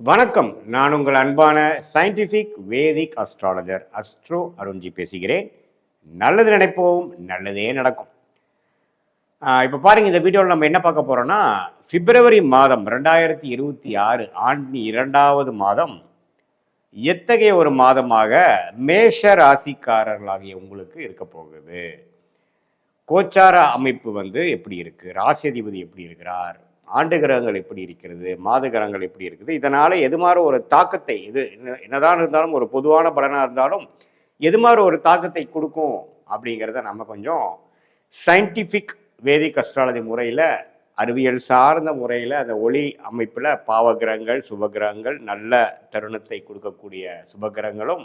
வணக்கம். நான் உங்கள் அன்பான சயின்டிஃபிக் வேதிக் அஸ்ட்ராலஜர் அஸ்ட்ரோ அருண்ஜி பேசுகிறேன். நல்லது நினைப்போம், நல்லதே நடக்கும். இப்போ பாருங்க, இந்த வீடியோவில் நம்ம என்ன பார்க்க போறோம்னா, பிப்ரவரி மாதம் 2026 ஆண்டின் 2வது மாதம் எத்தகைய ஒரு மாதமாக மேஷ ராசிக்காரர்களாகிய உங்களுக்கு இருக்க போகுது. கோச்சார அமைப்பு எப்படி இருக்கு, ராசி அதிபதி எப்படி இருக்கிறார், ஆண்டு கிரகங்கள் எப்படி இருக்கிறது, மாத கிரகங்கள் எப்படி இருக்குது, இதனால எது மாதிரி ஒரு தாக்கத்தை, இது என்னதான் இருந்தாலும் ஒரு பொதுவான பலனாக இருந்தாலும் எது மாதிரி ஒரு தாக்கத்தை கொடுக்கும் அப்படிங்கிறத நம்ம கொஞ்சம் சயின்டிஃபிக் வேதிக் அஸ்ட்ராலஜி முறையில், அறிவியல் சார்ந்த முறையில், அந்த ஒளி அமைப்பில் பாவகிரகங்கள் சுபகிரகங்கள், நல்ல தருணத்தை கொடுக்கக்கூடிய சுபகிரகங்களும்,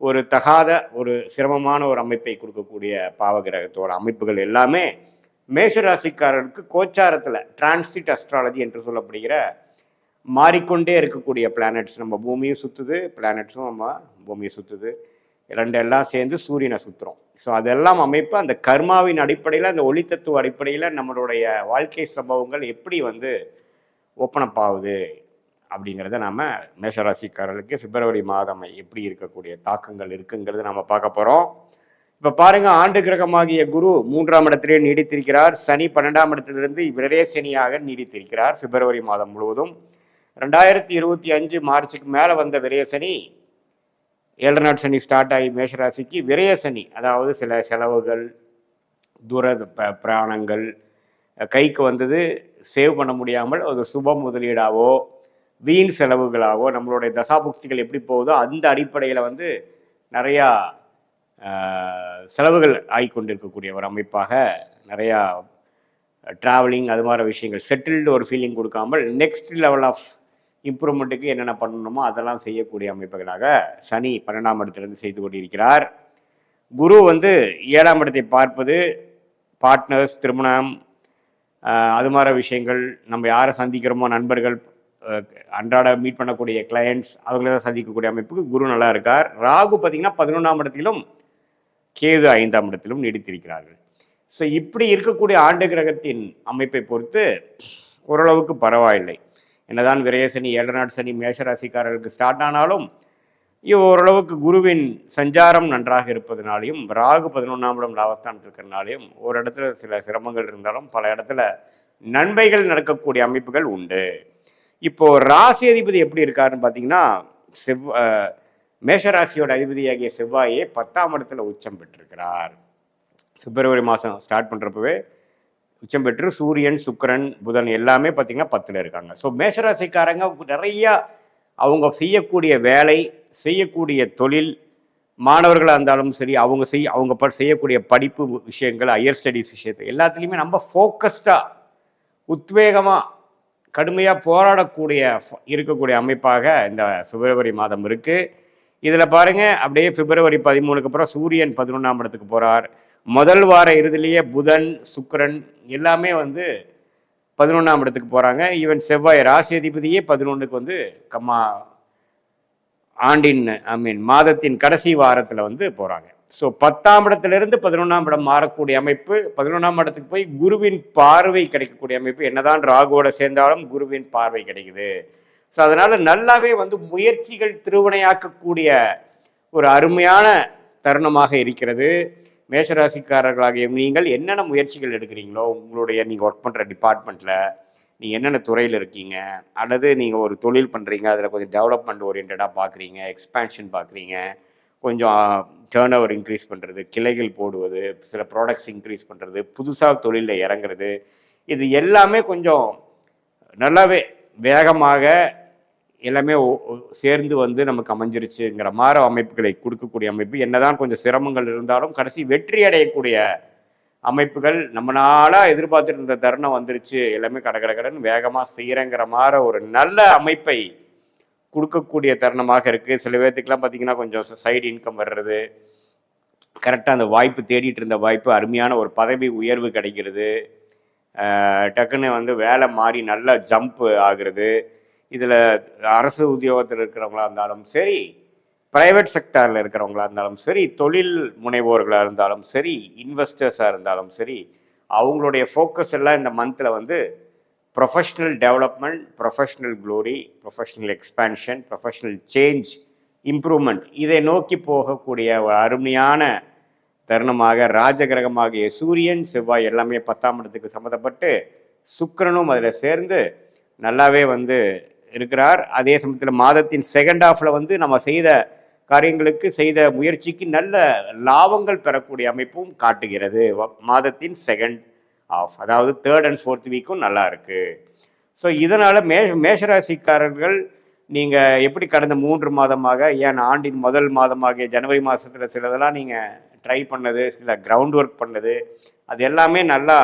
ஒரு தகாத ஒரு சிரமமான ஒரு அமைப்பை கொடுக்கக்கூடிய பாவகிரகத்தோட அமைப்புகள் எல்லாமே மேஷராசிக்காரருக்கு கோச்சாரத்தில் டிரான்சிட் அஸ்ட்ராலஜி என்று சொல்லப்படுகிற மாறிக்கொண்டே இருக்கக்கூடிய பிளானட்ஸ், நம்ம பூமியும் சுற்றுது, பிளானட்ஸும் நம்ம பூமியை சுற்றுது, எல்லாம் சேர்ந்து சூரியனை சுற்றுறோம். ஸோ அதெல்லாம் அமைப்பு அந்த கர்மாவின் அடிப்படையில், அந்த ஒளித்தத்துவ அடிப்படையில் நம்மளுடைய வாழ்க்கை சம்பவங்கள் எப்படி ஓப்பன் அப் ஆகுது அப்படிங்கிறத நாம் மேஷராசிக்காரர்களுக்கு பிப்ரவரி மாதம் எப்படி இருக்கக்கூடிய தாக்கங்கள் இருக்குங்கிறத நம்ம பார்க்க போகிறோம். இப்ப பாருங்க, ஆண்டு கிரகமாகிய குரு 3ஆம் இடத்திலே நீடித்திருக்கிறார். சனி 12ஆம் இடத்திலிருந்து விரய சனியாக நீடித்திருக்கிறார் பிப்ரவரி மாதம் முழுவதும். 2025 மார்ச்சுக்கு மேல வந்த விரய சனி, 7 நாட் சனி ஸ்டார்ட் ஆகி மேஷராசிக்கு விரய சனி, அதாவது சில செலவுகள், தூர பிராணங்கள் கைக்கு வந்தது சேவ் பண்ண முடியாமல் ஒரு சுப முதலீடாவோ வீண் செலவுகளாகவோ நம்மளுடைய தசாபுக்திகள் எப்படி போகுதோ அந்த அடிப்படையில் நிறையா செலவுகள் ஆகிக்கொண்டிருக்கக்கூடிய ஒரு அமைப்பாக, நிறையா ட்ராவலிங் அது மாதிரி விஷயங்கள், செட்டில்டு ஒரு ஃபீலிங் கொடுக்காமல் நெக்ஸ்ட் லெவல் ஆஃப் இம்ப்ரூவ்மெண்ட்டுக்கு என்னென்ன பண்ணணுமோ அதெல்லாம் செய்யக்கூடிய அமைப்புகளாக சனி 12ஆம் இடத்திலிருந்து செய்து கொண்டிருக்கிறார். குரு 7ஆம் இடத்தை பார்ப்பது பார்ட்னர்ஸ், திருமணம், அது மாதிரி விஷயங்கள், நம்ம யாரை சந்திக்கிறோமோ நண்பர்கள், அன்றாட மீட் பண்ணக்கூடிய கிளையண்ட்ஸ், அவங்கள சந்திக்கக்கூடிய அமைப்புக்கு குரு நல்லா இருக்கார். ராகு பார்த்தீங்கன்னா 11ஆம் இடத்திலும், கேது 5ஆம் இடத்திலும் நீடித்திருக்கிறார்கள். ஸோ இப்படி இருக்கக்கூடிய ஆண்டு கிரகத்தின் அமைப்பை பொறுத்து ஓரளவுக்கு பரவாயில்லை. என்னதான் விரயசனி 7 நாட் சனி மேஷராசிக்காரர்களுக்கு ஸ்டார்ட் ஆனாலும் ஓரளவுக்கு குருவின் சஞ்சாரம் நன்றாக இருப்பதனாலையும், ராகு 11ஆம் இடம் லாபஸ்தானத்தில் இருக்கிறனாலையும் ஒரு இடத்துல சில சிரமங்கள் இருந்தாலும் பல இடத்துல நன்மைகள் நடக்கக்கூடிய அமைப்புகள் உண்டு. இப்போ ராசி அதிபதி எப்படி இருக்காருன்னு பார்த்தீங்கன்னா, மேஷராசியோட அதிபதியாகிய செவ்வாயே 10ஆம் இடத்துல உச்சம் பெற்றிருக்கிறார். பிப்ரவரி மாதம் ஸ்டார்ட் பண்ணுறப்பவே உச்சம் பெற்று சூரியன், சுக்கிரன், புதன் எல்லாமே பார்த்தீங்கன்னா 10ல் இருக்காங்க. ஸோ மேஷராசிக்காரங்க நிறையா அவங்க செய்யக்கூடிய வேலை, செய்யக்கூடிய தொழில், மாணவர்களாக இருந்தாலும் சரி, அவங்க செய்யக்கூடிய படிப்பு விஷயங்கள், ஹையர் ஸ்டடீஸ் விஷயத்தை எல்லாத்துலேயுமே நம்ம ஃபோக்கஸ்டாக, உத்வேகமாக, கடுமையாக போராடக்கூடிய இருக்கக்கூடிய அமைப்பாக இந்த பிப்ரவரி மாதம் இருக்குது. இதில் பாருங்க, அப்படியே பிப்ரவரி 13க்கு அப்புறம் சூரியன் 11ஆம் இடத்துக்கு போகிறார். முதல் வார இறுதியிலேயே புதன், சுக்கிரன் எல்லாமே 11ஆம் இடத்துக்கு போகிறாங்க. ஈவன் செவ்வாய் ராசி அதிபதியே 11க்கு ஆண்டின் மாதத்தின் கடைசி வாரத்தில் போகிறாங்க. ஸோ 10ஆம் இடத்திலிருந்து 11ஆம் இடம் மாறக்கூடிய அமைப்பு, 11ஆம் இடத்துக்கு போய் குருவின் பார்வை கிடைக்கக்கூடிய அமைப்பு, என்னதான் ராகுவோட சேர்ந்தாலும் குருவின் பார்வை கிடைக்குது. ஸோ அதனால நல்லாவே முயற்சிகள் திருவினையாக்கக்கூடிய ஒரு அருமையான தருணமாக இருக்கிறது. மேஷராசிக்காரர்களாகிய நீங்கள் என்னென்ன முயற்சிகள் எடுக்கிறீங்களோ, உங்களுடைய நீங்கள் ஒர்க் பண்ணுற டிபார்ட்மெண்ட்டில் நீங்கள் என்னென்ன துறையில் இருக்கீங்க, அல்லது நீங்கள் ஒரு தொழில் பண்ணுறீங்க, அதில் கொஞ்சம் டெவலப்மெண்ட் ஓரியன்டாக பார்க்குறீங்க, எக்ஸ்பேன்ஷன் பார்க்குறீங்க, கொஞ்சம் டேர்ன் ஓவர் இன்க்ரீஸ் பண்ணுறது, கிளைகள் போடுவது, சில ப்ராடக்ட்ஸ் இன்க்ரீஸ் பண்ணுறது, புதுசாக தொழிலில் இறங்குறது, இது எல்லாமே கொஞ்சம் நல்லாவே வேகமாக எல்லாமே சேர்ந்து நமக்கு அமைஞ்சிருச்சுங்கிற மாதிரி அமைப்புகளை கொடுக்கக்கூடிய அமைப்பு. என்னதான் கொஞ்சம் சிரமங்கள் இருந்தாலும் கடைசி வெற்றி அடையக்கூடிய அமைப்புகள், நம்ம நாளாக எதிர்பார்த்துட்டு இருந்த தருணம் வந்துருச்சு, எல்லாமே கடகடன்னு வேகமாக செய்கிறங்கிற மாதிரி ஒரு நல்ல அமைப்பை கொடுக்கக்கூடிய தருணமாக இருக்குது. சில பேர்த்துக்கெல்லாம் பார்த்தீங்கன்னா கொஞ்சம் சைடு இன்கம் வர்றது, கரெக்டாக அந்த வாய்ப்பு தேடிட்டு இருந்த வாய்ப்பு, அருமையான ஒரு பதவி உயர்வு கிடைக்கிறது, டக்குன்னு வேலை மாறி நல்ல ஜம்ப் ஆகுறது. இதில் அரசு உத்தியோகத்தில் இருக்கிறவங்களா இருந்தாலும் சரி, பிரைவேட் செக்டாரில் இருக்கிறவங்களா இருந்தாலும் சரி, தொழில் முனைவோர்களாக இருந்தாலும் சரி, இன்வெஸ்டர்ஸாக இருந்தாலும் சரி, அவங்களுடைய ஃபோக்கஸ் எல்லாம் இந்த மந்தில் professional development, professional glory, professional expansion, professional change, improvement, இதை நோக்கி போகக்கூடிய ஒரு அருமையான தருணமாக ராஜகிரகமாகிய சூரியன் செவ்வாய் எல்லாமே 10ஆம் இடத்துக்கு சம்மந்தப்பட்டு சுக்கிரனும் அதில் சேர்ந்து நல்லாவே இருக்கிறார். அதே சமயத்தில் மாதத்தின் செகண்ட் ஹாஃப்ல நம்ம செய்த காரியங்களுக்கு செய்த முயற்சிக்கு நல்ல லாபங்கள் பெறக்கூடிய அமைப்பும் காட்டுகிறது. மாதத்தின் செகண்ட் ஆஃப், அதாவது 3rd and 4th வீக்கும் நல்லா இருக்கு. ஸோ இதனால மேஷராசிக்காரர்கள் நீங்கள் எப்படி கடந்த 3 மாதமாக, ஏன் ஆண்டின் முதல் மாதமாகிய ஜனவரி மாதத்தில் சிலதெல்லாம் நீங்கள் ட்ரை பண்ணது, சில கிரவுண்ட் ஒர்க் பண்ணது, அது எல்லாமே நல்லா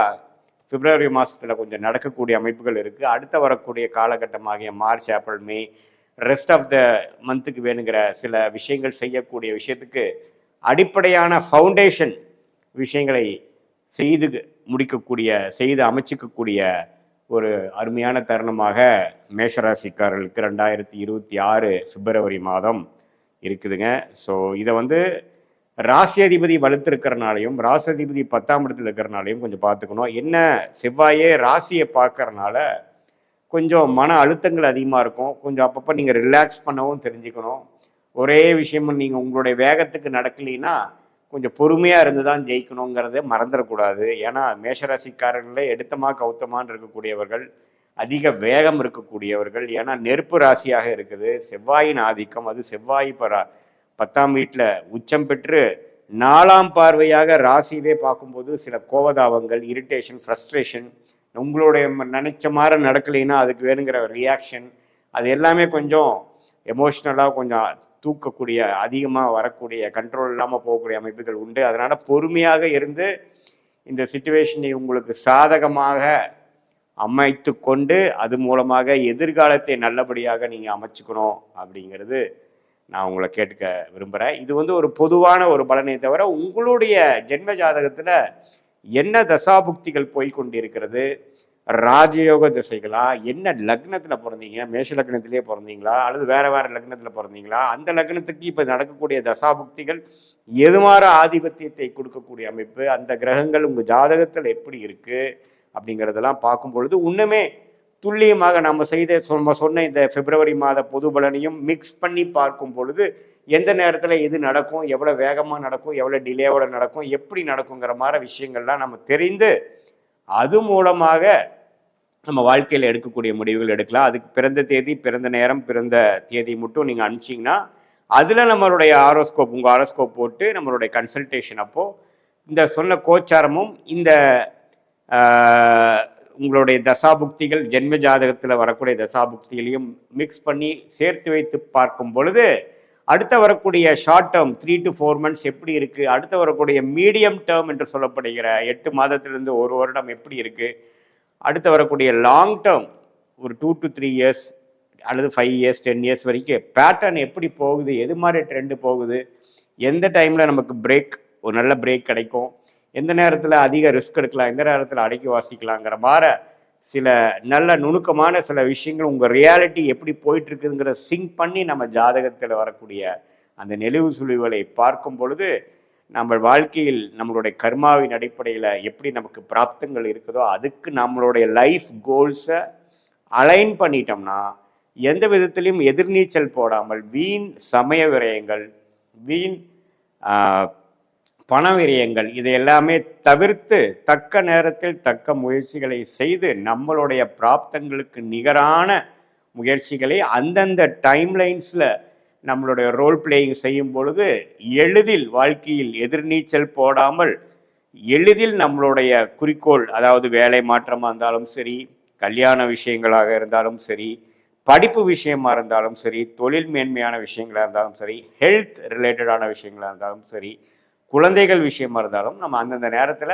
பிப்ரவரி மாதத்தில் கொஞ்சம் நடக்கக்கூடிய அமைப்புகள் இருக்குது. அடுத்த வரக்கூடிய காலகட்டமாகிய March, April, May, rest of the மந்த்துக்கு வேணுங்கிற சில விஷயங்கள் செய்யக்கூடிய விஷயத்துக்கு அடிப்படையான ஃபவுண்டேஷன் விஷயங்களை செய்து முடிக்கக்கூடிய, செய்து அமைச்சிக்கக்கூடிய ஒரு அருமையான தருணமாக மேஷராசிக்காரர்களுக்கு 2026 பிப்ரவரி மாதம் இருக்குதுங்க. ஸோ இதை ராசி அதிபதி வலுத்திருக்கிறனாலையும் ராசி அதிபதி 10ஆம் இடத்துல இருக்கிறனாலையும் கொஞ்சம் பார்த்துக்கணும். என்ன செவ்வாயே ராசியை பார்க்கறனால கொஞ்சம் மன அழுத்தங்கள் அதிகமாக இருக்கும். கொஞ்சம் அப்பப்போ நீங்கள் ரிலாக்ஸ் பண்ணவும் தெரிஞ்சுக்கணும். ஒரே விஷயமும் நீங்கள் உங்களுடைய வேகத்துக்கு நடக்கலைன்னா கொஞ்சம் பொறுமையாக இருந்து தான் ஜெயிக்கணுங்கிறத மறந்துடக்கூடாது. ஏன்னா மேஷராசிக்காரர்களே எடுத்தமா கவுத்தமான்னு இருக்கக்கூடியவர்கள், அதிக வேகம் இருக்கக்கூடியவர்கள். ஏன்னா நெருப்பு ராசியாக இருக்குது, செவ்வாயின் ஆதிக்கம். அது செவ்வாய் 10ஆம் வீட்டில் உச்சம் பெற்று 4ஆம் பார்வையாக ராசியிலே பார்க்கும்போது சில கோவதாபங்கள், இரிட்டேஷன், ஃப்ரஸ்ட்ரேஷன், உங்களுடைய நினைச்ச மாதிரி நடக்கலைன்னா அதுக்கு வேணுங்கிற ரியாக்ஷன், அது எல்லாமே கொஞ்சம் எமோஷ்னலாக கொஞ்சம் தூக்கக்கூடிய, அதிகமாக வரக்கூடிய, கண்ட்ரோல் இல்லாமல் போகக்கூடிய அமைப்புகள் உண்டு. அதனால் பொறுமையாக இருந்து இந்த சிச்சுவேஷனை உங்களுக்கு சாதகமாக அமைத்து கொண்டு அது மூலமாக எதிர்காலத்தை நல்லபடியாக நீங்கள் அமைச்சுக்கணும் அப்படிங்கிறது நான் உங்களை கேட்க விரும்புகிறேன். இது ஒரு பொதுவான ஒரு பலனை தவிர உங்களுடைய ஜென்ம ஜாதகத்தில் என்ன தசாபுக்திகள் போய்கொண்டிருக்கிறது, ராஜயோக திசைகளா, என்ன லக்னத்தில் பிறந்தீங்க, மேஷ லக்னத்திலே பிறந்தீங்களா அல்லது வேற வேற லக்னத்தில் பிறந்தீங்களா, அந்த லக்னத்துக்கு இப்போ நடக்கக்கூடிய தசாபுக்திகள் எது மாதிரி ஆதிபத்தியத்தை கொடுக்கக்கூடிய அமைப்பு, அந்த கிரகங்கள் உங்கள் ஜாதகத்தில் எப்படி இருக்கு அப்படிங்கிறதெல்லாம் பார்க்கும் பொழுது இன்னுமே துல்லியமாக நம்ம சொன்ன இந்த பிப்ரவரி மாத பொது பலனையும் மிக்ஸ் பண்ணி பார்க்கும் பொழுது எந்த நேரத்தில் எது நடக்கும், எவ்வளோ வேகமாக நடக்கும், எவ்வளோ டிலேவோட நடக்கும், எப்படி நடக்குங்கிற மாதிரி விஷயங்கள்லாம் நம்ம தெரிந்து அது மூலமாக நம்ம வாழ்க்கையில் எடுக்கக்கூடிய முடிவுகள் எடுக்கலாம். அதுக்கு பிறந்த தேதி, பிறந்த நேரம், பிறந்த தேதி மட்டும் நீங்கள் அனுப்பிச்சிங்கன்னா அதில் நம்மளுடைய ஆரோஸ்கோப், உங்கள் ஆரோஸ்கோப் போட்டு நம்மளுடைய கன்சல்டேஷன் அப்போது இந்த சொன்ன கோச்சாரமும் இந்த உங்களுடைய தசாபுக்திகள் ஜென்ம ஜாதகத்தில் வரக்கூடிய தசாபுக்திகளையும் மிக்ஸ் பண்ணி சேர்த்து வைத்து பார்க்கும் பொழுது அடுத்த வரக்கூடிய ஷார்ட் டேர்ம் 3 to 4 months எப்படி இருக்குது, அடுத்த வரக்கூடிய மீடியம் டேர்ம் என்று சொல்லப்படுகிற 8 மாதத்திலிருந்து 1 வருடம் எப்படி இருக்குது, அடுத்து வரக்கூடிய லாங் டேர்ம் ஒரு 2 to 3 years அல்லது 5 years 10 years வரைக்கும் பேட்டர்ன் எப்படி போகுது, எது மாதிரி ட்ரெண்டு போகுது, எந்த டைமில் நமக்கு ஒரு நல்ல பிரேக் கிடைக்கும், எந்த நேரத்தில் அதிக ரிஸ்க் எடுக்கலாம், எந்த நேரத்தில் அடக்கி வாசிக்கலாங்கிற மாதிரி சில நல்ல நுணுக்கமான சில விஷயங்கள் உங்கள் ரியாலிட்டி எப்படி போயிட்டு இருக்குதுங்கிற சிங்க் பண்ணி நம்ம ஜாதகத்தில் வரக்கூடிய அந்த நெளிவு சுழிவுகளை பார்க்கும் பொழுது நம்ம வாழ்க்கையில் நம்மளுடைய கர்மாவின் அடிப்படையில் எப்படி நமக்கு பிராப்தங்கள் இருக்குதோ அதுக்கு நம்மளுடைய லைஃப் கோல்ஸை அலைன் பண்ணிட்டோம்னா எந்த விதத்திலையும் எதிர்நீச்சல் போடாமல் வீண் சமய விரயங்கள், வீண் பண விரயங்கள், இது எல்லாமே தவிர்த்து தக்க நேரத்தில் தக்க முயற்சிகளை செய்து நம்மளுடைய பிராப்தங்களுக்கு நிகரான முயற்சிகளை அந்தந்த டைம்லைன்ஸில் நம்மளுடைய ரோல் பிளேயிங் செய்யும் பொழுது எளிதில் வாழ்க்கையில் எதிர்நீச்சல் போடாமல் எளிதில் நம்மளுடைய குறிக்கோள், அதாவது வேலை மாற்றமாக இருந்தாலும் சரி, கல்யாண விஷயங்களாக இருந்தாலும் சரி, படிப்பு விஷயமா இருந்தாலும் சரி, தொழில் மேன்மையான விஷயங்களாக இருந்தாலும் சரி, ஹெல்த் ரிலேட்டடான விஷயங்களாக இருந்தாலும் சரி, குழந்தைகள் விஷயமா இருந்தாலும் நம்ம அந்தந்த நேரத்தில்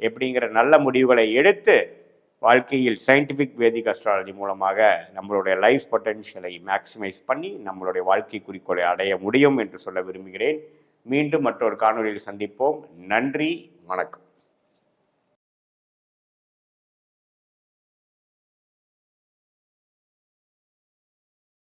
எப்படிங்கிற நல்ல முடிவுகளை எடுத்து வாழ்க்கையில் சயின்டிஃபிக் வேதிக் அஸ்ட்ராலஜி மூலமாக நம்மளுடைய லைஃப் பொட்டென்ஷியலை மேக்சிமைஸ் பண்ணி நம்மளுடைய வாழ்க்கை குறிக்கோளை அடைய முடியும் என்று சொல்ல விரும்புகிறேன். மீண்டும் மற்றொரு காணொலியில் சந்திப்போம். நன்றி, வணக்கம்.